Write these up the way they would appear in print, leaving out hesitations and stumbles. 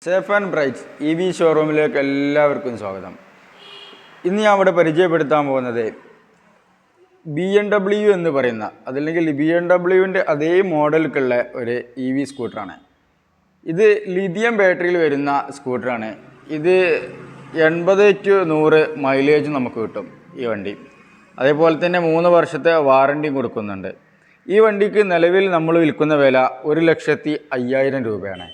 Safe and bright E V ഷോറൂമിലേക്ക് എല്ലാവർക്കും സ്വാഗതം. ഇന്ന് ഞാൻ ഇവിടെ പരിചയപ്പെടുത്താൻ പോകുന്നത് BMW എന്ന് പറയുന്ന അതല്ലെങ്കിൽ BMWവിൻ്റെ അതേ മോഡലിലുള്ള ഒരു EV സ്കൂട്ടറാണ്. ഇത് ലിഥിയം ബാറ്ററിയിൽ വരുന്ന സ്കൂട്ടറാണ്. ഇത് 80 to 100 മൈലേജ് നമുക്ക് കിട്ടും ഈ വണ്ടി. അതേപോലെ തന്നെ 3 വർഷത്തെ വാറണ്ടിയും കൊടുക്കുന്നുണ്ട്. ഈ വണ്ടിക്ക് നിലവിൽ നമ്മൾ വിൽക്കുന്ന വില 1,05,000 രൂപയാണ്.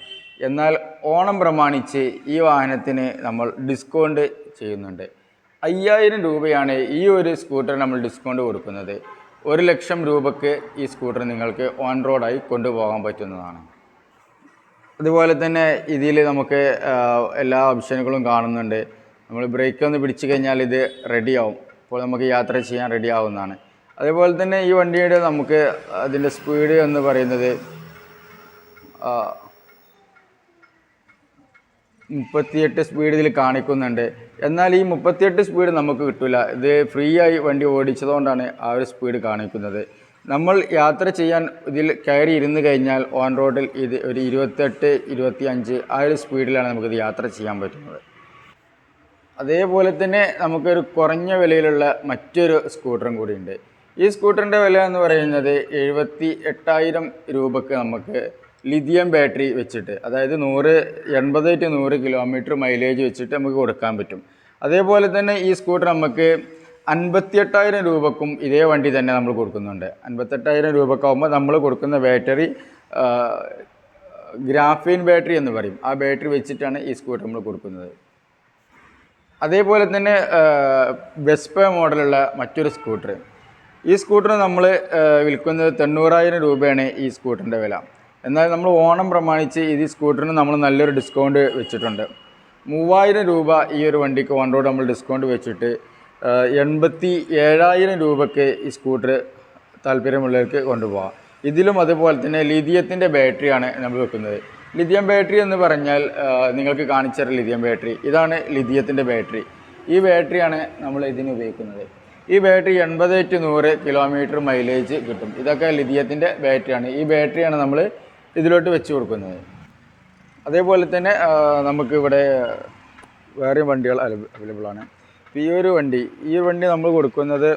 എന്നാൽ ഓണം പ്രമാണിച്ച് ഈ വാഹനത്തിന് നമ്മൾ ഡിസ്കൗണ്ട് ചെയ്യുന്നുണ്ട്. 5,000 രൂപയാണ് ഈ ഒരു സ്കൂട്ടർ നമ്മൾ ഡിസ്കൗണ്ട് കൊടുക്കുന്നത്. 1,00,000 രൂപയ്ക്ക് ഈ സ്കൂട്ടർ നിങ്ങൾക്ക് ഓൺ റോഡായി കൊണ്ടുപോകാൻ പറ്റുന്നതാണ്. അതുപോലെ തന്നെ ഇതിൽ നമുക്ക് എല്ലാ ഓപ്ഷനുകളും കാണുന്നുണ്ട്. നമ്മൾ ബ്രേക്ക് ഒന്ന് പിടിച്ചു കഴിഞ്ഞാൽ ഇത് റെഡിയാവും. അപ്പോൾ നമുക്ക് യാത്ര ചെയ്യാൻ റെഡി ആവുന്നതാണ്. അതേപോലെ തന്നെ ഈ വണ്ടിയുടെ നമുക്ക് അതിൻ്റെ സ്പീഡ് എന്ന് പറയുന്നത് 38 സ്പീഡ് ഇതിൽ കാണിക്കുന്നുണ്ട്. എന്നാൽ ഈ 38 സ്പീഡ് നമുക്ക് കിട്ടില്ല. ഇത് ഫ്രീ ആയി വണ്ടി ഓടിച്ചതുകൊണ്ടാണ് ആ ഒരു സ്പീഡ് കാണിക്കുന്നത്. നമ്മൾ യാത്ര ചെയ്യാൻ ഇതിൽ കയറി ഇരുന്ന് കഴിഞ്ഞാൽ ഓൺ റോഡിൽ ഇത് ഒരു 28, 25 ആ ഒരു സ്പീഡിലാണ് നമുക്കിത് യാത്ര ചെയ്യാൻ പറ്റുന്നത്. അതേപോലെ തന്നെ നമുക്കൊരു കുറഞ്ഞ വിലയിലുള്ള മറ്റൊരു സ്കൂട്ടറും കൂടിയുണ്ട്. ഈ സ്കൂട്ടറിൻ്റെ വില എന്ന് പറയുന്നത് 78,000 രൂപയ്ക്ക് നമുക്ക് ലിഥിയം ബാറ്ററി വെച്ചിട്ട്, അതായത് 80 to 100 കിലോമീറ്റർ മൈലേജ് വെച്ചിട്ട് നമുക്ക് കൊടുക്കാൻ പറ്റും. അതേപോലെ തന്നെ ഈ സ്കൂട്ടർ നമുക്ക് 58,000 രൂപക്കും ഇതേ വണ്ടി തന്നെ നമ്മൾ കൊടുക്കുന്നുണ്ട്. 58,000 രൂപക്കാവുമ്പോൾ നമ്മൾ കൊടുക്കുന്ന ബാറ്ററി ഗ്രാഫീൻ ബാറ്ററി എന്ന് പറയും. ആ ബാറ്ററി വെച്ചിട്ടാണ് ഈ സ്കൂട്ടർ നമ്മൾ കൊടുക്കുന്നത്. അതേപോലെ തന്നെ വെസ്പ മോഡലുള്ള മറ്റൊരു സ്കൂട്ടർ, ഈ സ്കൂട്ടർ നമ്മൾ വിൽക്കുന്നത് 90,000 രൂപയാണ് ഈ സ്കൂട്ടറിൻ്റെ വില. എന്നാൽ നമ്മൾ ഓണം പ്രമാണിച്ച് ഈ സ്കൂട്ടറിന് നമ്മൾ നല്ലൊരു ഡിസ്കൗണ്ട് വെച്ചിട്ടുണ്ട്. 3,000 രൂപ ഈ ഒരു വണ്ടിക്ക് ഓൺ റോഡ് നമ്മൾ ഡിസ്കൗണ്ട് വെച്ചിട്ട് 87,000 രൂപയ്ക്ക് ഈ സ്കൂട്ടർ താല്പര്യമുള്ളവർക്ക് കൊണ്ടുപോകാം. ഇതിലും അതുപോലെ തന്നെ ലിഥിയത്തിൻ്റെ ബാറ്ററിയാണ് നമ്മൾ വെക്കുന്നത്. ലിഥിയം ബാറ്ററി എന്ന് പറഞ്ഞാൽ നിങ്ങൾക്ക് കാണിച്ച ലിഥിയം ബാറ്ററി, ഇതാണ് ലിഥിയത്തിൻ്റെ ബാറ്ററി. ഈ ബാറ്ററിയാണ് നമ്മൾ ഇതിന് ഉപയോഗിക്കുന്നത്. ഈ ബാറ്ററി 80 to 100 കിലോമീറ്റർ മൈലേജ് കിട്ടും. ഇതൊക്കെ ലിഥിയത്തിൻ്റെ ബാറ്ററിയാണ്. ഈ ബാറ്ററിയാണ് നമ്മൾ ഇതിലോട്ട് വെച്ച് കൊടുക്കുന്നത്. അതേപോലെ തന്നെ നമുക്കിവിടെ വേറെ വണ്ടികൾ അവൈലബിൾ ആണ്. ഈ ഒരു വണ്ടി നമ്മൾ കൊടുക്കുന്നത്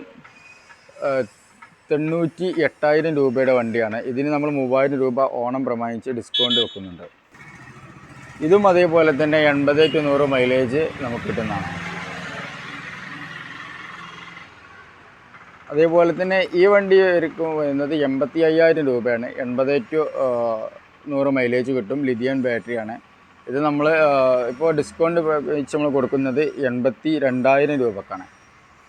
98,000 രൂപയുടെ വണ്ടിയാണ്. ഇതിന് നമ്മൾ 3,000 രൂപ ഓണം പ്രമാണിച്ച് ഡിസ്കൗണ്ട് വെക്കുന്നുണ്ട്. ഇതും അതേപോലെ തന്നെ 80 to 100 മൈലേജ് നമുക്ക് കിട്ടുന്നതാണ്. അതേപോലെ തന്നെ ഈ വണ്ടി വരുന്നത് 85,000 രൂപയാണ്. 80 to 100 മൈലേജ് കിട്ടും. ലിഥിയം ബാറ്ററിയാണ്. ഇത് നമ്മൾ ഇപ്പോൾ ഡിസ്കൗണ്ട് വെച്ച് നമ്മൾ കൊടുക്കുന്നത് 82,000 രൂപക്കാണ്.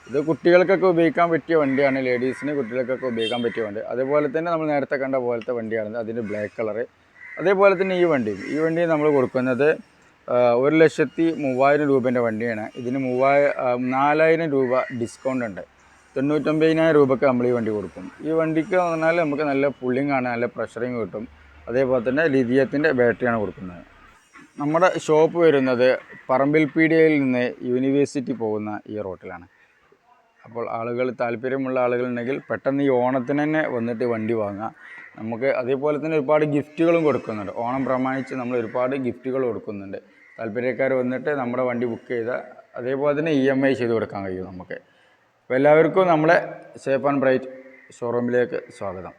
ഇത് കുട്ടികൾക്കൊക്കെ ഉപയോഗിക്കാൻ പറ്റിയ വണ്ടിയാണ്. ലേഡീസിന് കുട്ടികൾക്കൊക്കെ ഉപയോഗിക്കാൻ പറ്റിയ വണ്ടി. അതേപോലെ തന്നെ നമ്മൾ നേരത്തെ കണ്ട പോലത്തെ വണ്ടിയാണ്, അതിൻ്റെ ബ്ലാക്ക് കളറ്. അതേപോലെ തന്നെ ഈ വണ്ടി നമ്മൾ കൊടുക്കുന്നത് 1,03,000 രൂപേൻ്റെ വണ്ടിയാണ്. ഇതിന് 4,000 രൂപ ഡിസ്കൗണ്ട് ഉണ്ട്. 99,000 രൂപയ്ക്ക് നമ്മൾ ഈ വണ്ടി കൊടുക്കും. ഈ വണ്ടിക്ക് പറഞ്ഞാൽ നമുക്ക് നല്ല പുള്ളിങ് ആണ്, നല്ല പ്രഷറിങ് കിട്ടും. അതേപോലെ തന്നെ ലിഥിയത്തിൻ്റെ ബാറ്ററിയാണ് കൊടുക്കുന്നത്. നമ്മുടെ ഷോപ്പ് വരുന്നത് പറമ്പിൽപീടികയിൽ നിന്ന് യൂണിവേഴ്സിറ്റി പോകുന്ന ഈ റോട്ടിലാണ്. അപ്പോൾ താല്പര്യമുള്ള ആളുകളുണ്ടെങ്കിൽ പെട്ടെന്ന് ഈ ഓണത്തിന് തന്നെ വന്നിട്ട് വണ്ടി വാങ്ങാം. നമുക്ക് അതേപോലെ തന്നെ ഒരുപാട് ഗിഫ്റ്റുകളും കൊടുക്കുന്നുണ്ട്. ഓണം പ്രമാണിച്ച് നമ്മൾ ഒരുപാട് ഗിഫ്റ്റുകൾ കൊടുക്കുന്നുണ്ട്. താല്പര്യക്കാർ വന്നിട്ട് നമ്മുടെ വണ്ടി ബുക്ക് ചെയ്താൽ അതേപോലെ തന്നെ EMI ചെയ്ത് കൊടുക്കാൻ കഴിയും നമുക്ക്. അപ്പോൾ എല്ലാവർക്കും നമ്മളെ സേഫ് ആൻഡ് ബ്രൈറ്റ് ഷോറൂമിലേക്ക് സ്വാഗതം.